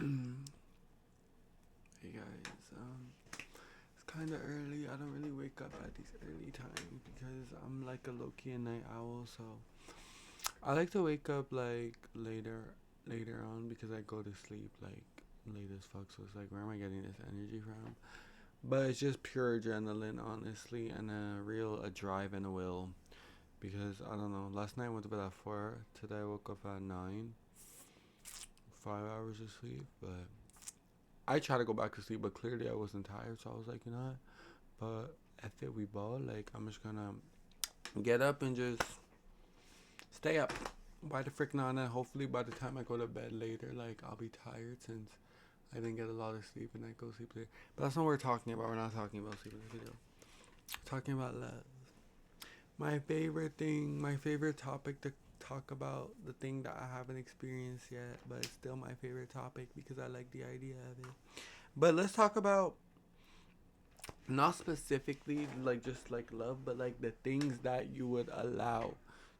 Hey guys, it's kind of early. I don't really wake up at these early times because I'm like a low-key night owl. So I like to wake up like later on because I go to sleep like late as fuck. So it's like, where am I getting this energy from? But it's just pure adrenaline, honestly, and a drive and a will. Because I don't know. Last night I went to bed at 4. Today I woke up at 9. 5 hours of sleep, but I tried to go back to sleep, but clearly I wasn't tired, so I was like, you know what? But after we ball, like, I'm just gonna get up and just stay up. Why the frick not? And hopefully by the time I go to bed later, like, I'll be tired since I didn't get a lot of sleep and I go sleep later. But that's not what we're talking about. We're not talking about sleep in this video. We're talking about love. My favorite thing, my favorite topic to talk about, the thing that I haven't experienced yet, but it's still my favorite topic because I like the idea of it. But let's talk about not specifically like just like love, but like the things that you would allow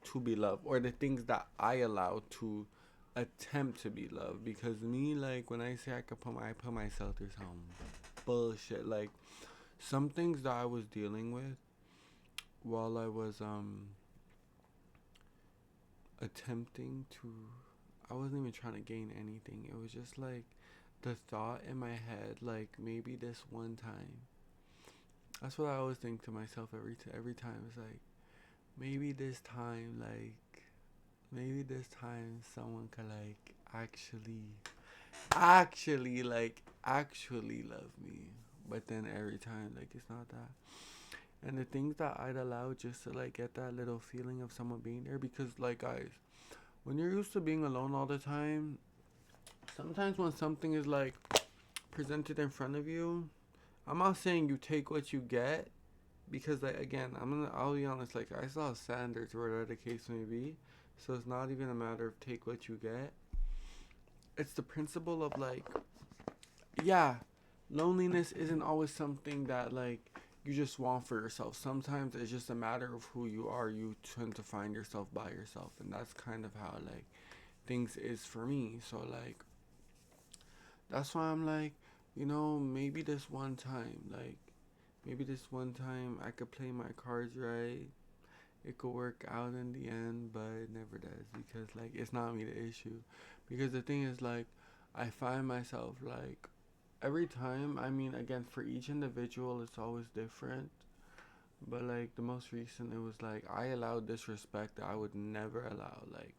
to be love, or the things that I allow to attempt to be love. Because me, like when I say I put myself through some bullshit. Like some things that I was dealing with while I was attempting to, I wasn't even trying to gain anything. It was just like the thought in my head, like maybe this one time. That's what I always think to myself every time. It's like maybe this time, maybe this time someone could like actually love me. But then every time, like it's not that. And the things that I'd allow just to like get that little feeling of someone being there, because like guys, when you're used to being alone all the time, sometimes when something is like presented in front of you, I'm not saying you take what you get, because like again, I'll be honest, like I saw standards, whatever the case may be. So it's not even a matter of take what you get. It's the principle of like, yeah, loneliness isn't always something that like you just want for yourself. Sometimes it's just a matter of who you are. You tend to find yourself by yourself, and that's kind of how like things is for me. So like that's why I'm like, maybe this one time, I could play my cards right. It could work out in the end, but it never does because like it's not me the issue. Because the thing is like I find myself like every time, I mean again for each individual it's always different. But like the most recent, it was like I allowed disrespect that I would never allow. Like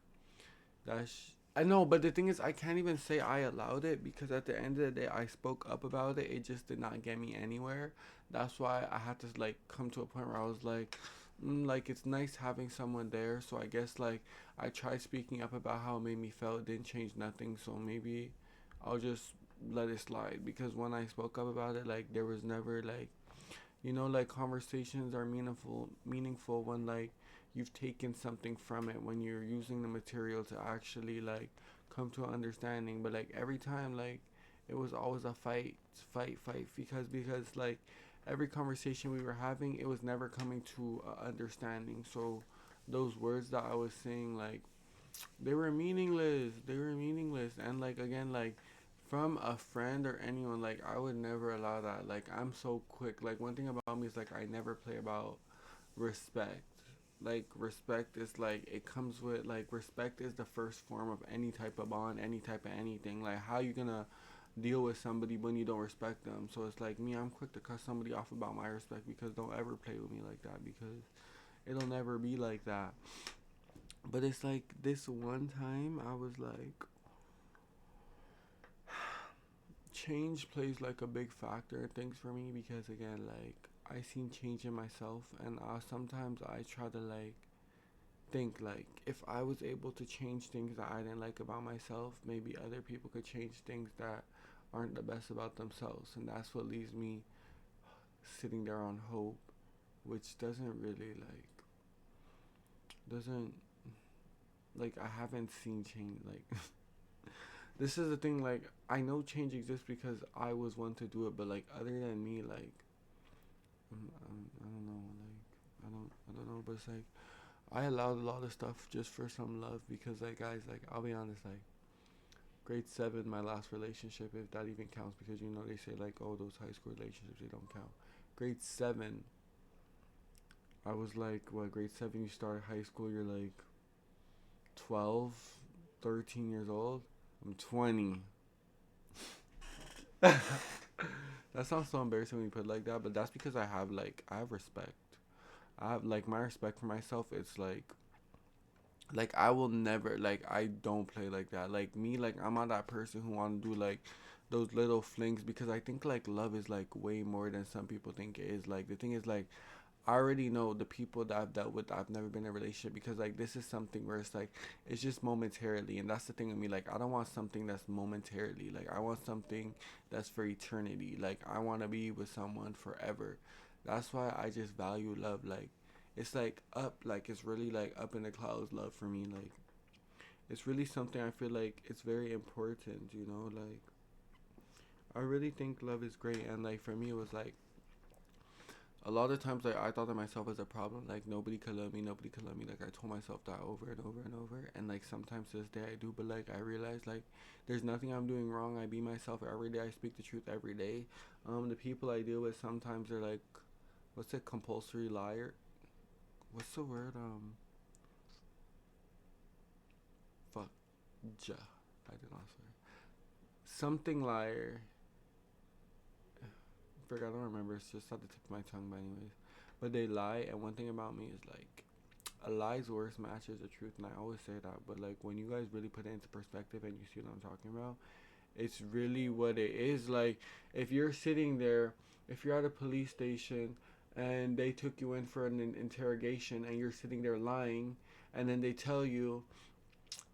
I know, but the thing is, I can't even say I allowed it because at the end of the day, I spoke up about it. It just did not get me anywhere. That's why I had to like come to a point where I was like it's nice having someone there. So I guess like I tried speaking up about how it made me feel. It didn't change nothing. So maybe I'll just let it slide, because when I spoke up about it, like there was never like, like conversations are meaningful when like you've taken something from it, when you're using the material to actually like come to an understanding. But like every time, like it was always a fight, because like every conversation we were having, it was never coming to understanding. So those words that I was saying, like they were meaningless. And like again, like from a friend or anyone, like I would never allow that. Like I'm so quick. Like one thing about me is like I never play about respect. Like respect is like it comes with like respect is the first form of any type of bond, any type of anything. Like how you gonna deal with somebody when you don't respect them? So it's like me, I'm quick to cut somebody off about my respect, because don't ever play with me like that, because it'll never be like that. But it's like this one time I was like, change plays like a big factor in things for me, because again, like I seen change in myself, and sometimes I try to like think like if I was able to change things that I didn't like about myself, maybe other people could change things that aren't the best about themselves. And that's what leaves me sitting there on hope, which doesn't really like doesn't like I haven't seen change. Like this is the thing, like I know change exists because I was one to do it, but like other than me, like I don't know, like I don't know, but it's like I allowed a lot of stuff just for some love, because like guys, like I'll be honest, like Grade 7, my last relationship, if that even counts, because you know they say like, oh, those high school relationships, they don't count. Grade 7, I was like, what, grade 7, you start high school, you're like 12, 13 years old. I'm 20. That sounds so embarrassing when you put it like that, but that's because I have respect. I have like my respect for myself. It's like I will never like I don't play like that. Like me, like I'm not that person who want to do like those little flings, because I think like love is like way more than some people think it is. Like the thing is like I already know the people that I've dealt with. I've never been in a relationship, because like this is something where it's like it's just momentarily, and that's the thing with me. Like I don't want something that's momentarily. Like I want something that's for eternity. Like I want to be with someone forever. That's why I just value love. Like it's like up, like it's really like up in the clouds. Love for me, like it's really something I feel like it's very important. You know, like I really think love is great, and like for me it was like a lot of times like I thought of myself as a problem, like nobody could love me, nobody could love me, like I told myself that over and over and over, and like sometimes to this day I do, but like I realize like there's nothing I'm doing wrong. I be myself every day. I speak the truth every day. The people I deal with sometimes they're like, what's it, compulsory liar, what's the word, fuck, ja, I did not swear, something liar, forgot, I don't remember, it's just at the tip of my tongue, but anyways, but they lie, and one thing about me is like a lie's worst match is the truth, and I always say that. But like when you guys really put it into perspective and you see what I'm talking about, it's really what it is. Like if you're sitting there, if you're at a police station and they took you in for an interrogation and you're sitting there lying, and then they tell you,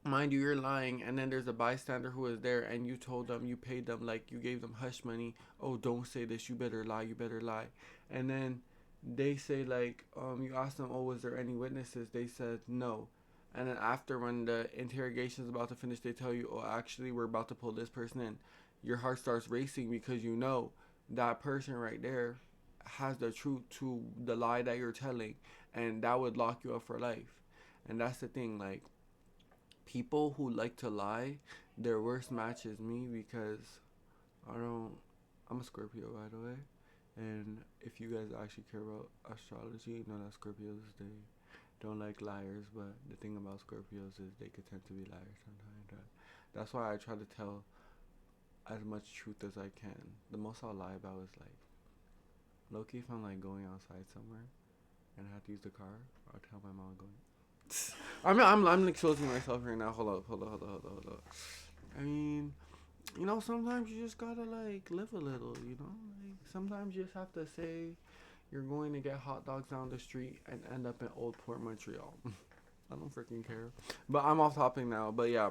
mind you, you're lying, and then there's a bystander who was there, and you told them, you paid them, like you gave them hush money. Oh, don't say this. You better lie. You better lie. And then they say like, you asked them, oh, was there any witnesses? They said no. And then after, when the interrogation is about to finish, they tell you, oh, actually, we're about to pull this person in. Your heart starts racing, because you know that person right there has the truth to the lie that you're telling, and that would lock you up for life. And that's the thing, like people who like to lie, their worst match is me, because I don't. I'm a Scorpio, by the way, and if you guys actually care about astrology, you know that Scorpios, they don't like liars. But the thing about Scorpios is they could tend to be liars sometimes. That's why I try to tell as much truth as I can. The most I'll lie about is like Loki, if I'm like going outside somewhere and I have to use the car, I'll tell my mom I'm going. I'm exposing myself right now. Hold up. I mean, you know, sometimes you just gotta like live a little. You know, like sometimes you just have to say you're going to get hot dogs down the street and end up in Old Port, Montreal. I don't freaking care. But I'm off topic now. But yeah,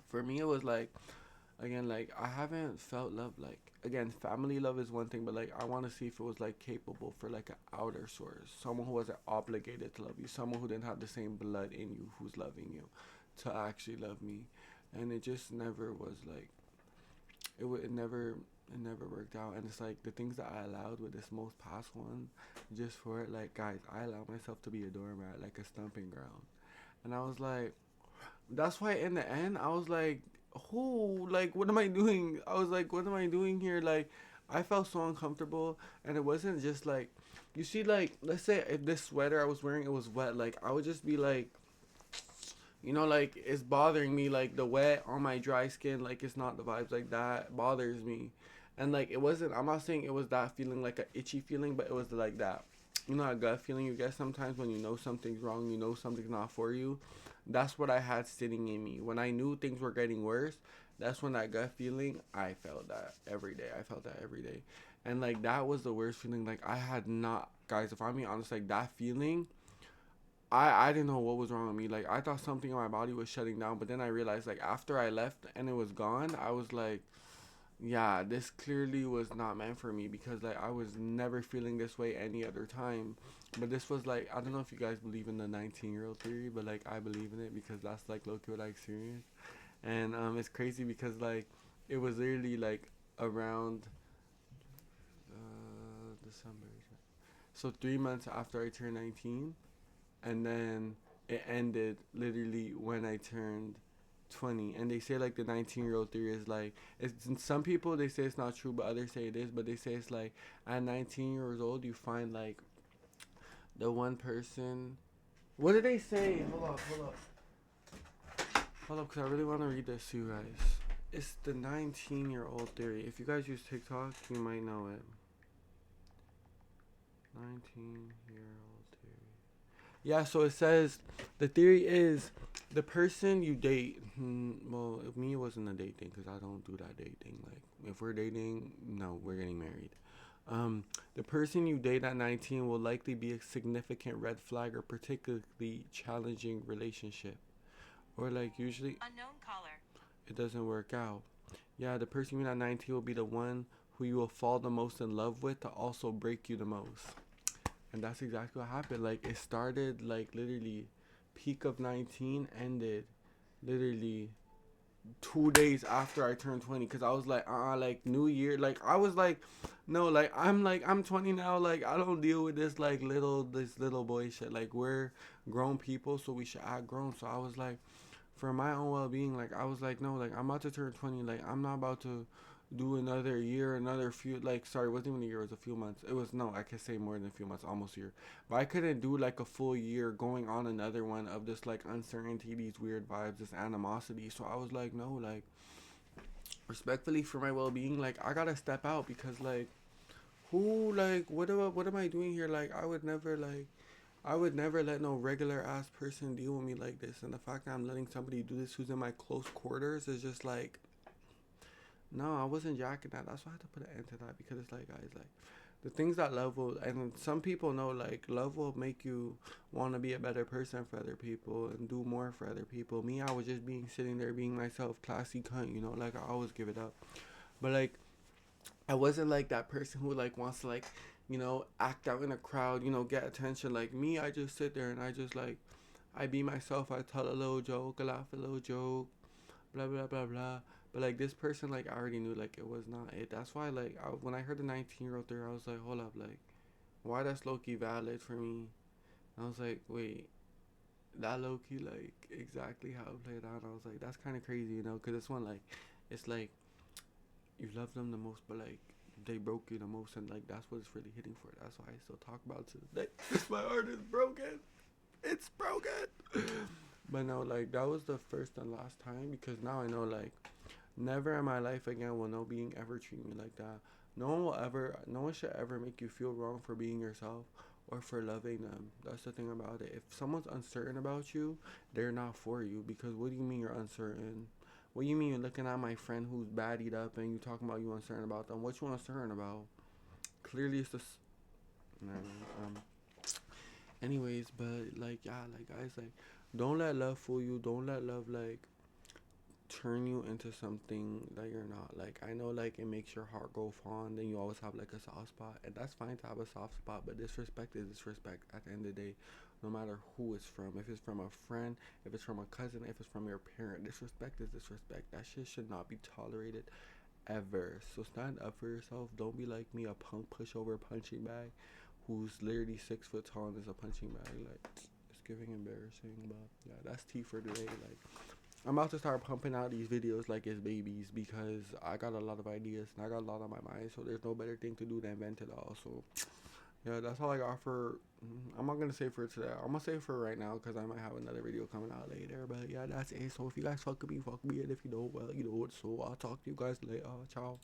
for me it was like, again, like I haven't felt love. Like again, family love is one thing, but like I want to see if it was like capable for like an outer source, someone who wasn't obligated to love you, someone who didn't have the same blood in you who's loving you, to actually love me. And it just never was like it never worked out. And it's like the things that I allowed with this most past one, just for it, like guys, I allowed myself to be a doormat, like a stumping ground. And I was like, that's why in the end I was like, who, like what am I doing? I was like, what am I doing here? Like I felt so uncomfortable. And it wasn't just like, you see, like let's say if this sweater I was wearing, it was wet, like I would just be like, you know, like it's bothering me, like the wet on my dry skin, like it's not the vibes, like that bothers me. And like it wasn't, I'm not saying it was that feeling, like a itchy feeling, but it was like that, you know, a gut feeling you get sometimes when you know something's wrong, you know something's not for you. That's what I had sitting in me when I knew things were getting worse. That's when that gut feeling, I felt that every day. I felt that every day. And like that was the worst feeling. Like I had not, guys, if I'm being honest, like that feeling, I didn't know what was wrong with me. Like I thought something in my body was shutting down, but then I realized like after I left and it was gone, I was like, yeah, this clearly was not meant for me, because like I was never feeling this way any other time. But this was like, I don't know if you guys believe in the 19-year-old theory, but like I believe in it, because that's like low key what I experienced. And it's crazy because like it was literally like around December. So 3 months after I turned 19, and then it ended literally when I turned 20, and they say like the 19-year-old theory is like, it's, some people they say it's not true, but others say it is, but they say it's like at 19 years old you find like the one person. What did they say? Hold up, because I really want to read this to you guys. It's the 19-year-old theory. If you guys use TikTok, you might know it. 19-year-old theory. Yeah, so it says the theory is the person you date. Well, if me, it wasn't a date thing because I don't do that date thing. Like, if we're dating, no, we're getting married. The person you date at 19 will likely be a significant red flag or particularly challenging relationship. Or, like, usually unknown caller. It doesn't work out. Yeah, the person you meet at 19 will be the one who you will fall the most in love with to also break you the most. And that's exactly what happened. Like, it started, like, literally peak of 19, ended literally 2 days after I turned 20, because I was like New Year, like I was no, I'm 20 now, like I don't deal with this little boy shit. Like, we're grown people, so we should act grown. So I was like, for my own well-being, like I was like, no, like I'm about to turn 20, like I'm not about to do another year, another few, like, sorry, it wasn't even a year, it was a few months. It was, no, I could say more than a few months, almost a year. But I couldn't do like a full year going on another one of this like uncertainty, these weird vibes, this animosity. So I was like, no, like respectfully, for my well-being, like I gotta step out, because like who, like what am I doing here? Like I would never let no regular ass person deal with me like this. And the fact that I'm letting somebody do this who's in my close quarters is just like, no, I wasn't jacking that. That's why I had to put an end to that, because it's like, guys, like the things that love will, and some people know, like love will make you want to be a better person for other people and do more for other people. Me, I was just being sitting there being myself, classy cunt, you know, like I always give it up. But like I wasn't like that person who like wants to like, you know, act out in a crowd, you know, get attention. Like me, I just sit there and I just like, I be myself. I tell a little joke, I laugh a little joke, blah blah blah blah. But like this person, like I already knew like it was not it. That's why like when I heard the 19-year-old there, I was like, hold up, like why that's low key valid for me? And I was like, wait, that low key like exactly how it played out. I was like, that's kind of crazy, you know, because this one like, it's like you love them the most, but like they broke you the most, and like that's what it's really hitting for. That's why I still talk about it today. My heart is broken. It's broken. But no, like that was the first and last time, because now I know like never in my life again will no being ever treat me like that. No one should ever make you feel wrong for being yourself or for loving them. That's the thing about it. If someone's uncertain about you, they're not for you, because what do you mean you're uncertain? What do you mean you're looking at my friend who's baddied up and you talking about you uncertain about them? What you uncertain about? Clearly it's just, nah, anyways, but like, yeah, like guys, like don't let love fool you. Don't let love like turn you into something that you're not. Like I know like it makes your heart go fond and you always have like a soft spot, and that's fine to have a soft spot, but disrespect is disrespect at the end of the day, no matter who it's from. If it's from a friend, if it's from a cousin, if it's from your parent, disrespect is disrespect. That shit should not be tolerated ever. So stand up for yourself. Don't be like me, a punk pushover punching bag who's literally 6 foot tall and is a punching bag. Like it's giving embarrassing. But yeah, that's tea for today. Like I'm about to start pumping out these videos like it's babies, because I got a lot of ideas and I got a lot on my mind. So there's no better thing to do than vent it all. So yeah, that's all I got for. I'm not gonna say for today. I'm gonna say for right now, because I might have another video coming out later. But yeah, that's it. So if you guys fuck with me, fuck me, and if you don't, well, you know what. So I'll talk to you guys later. Ciao.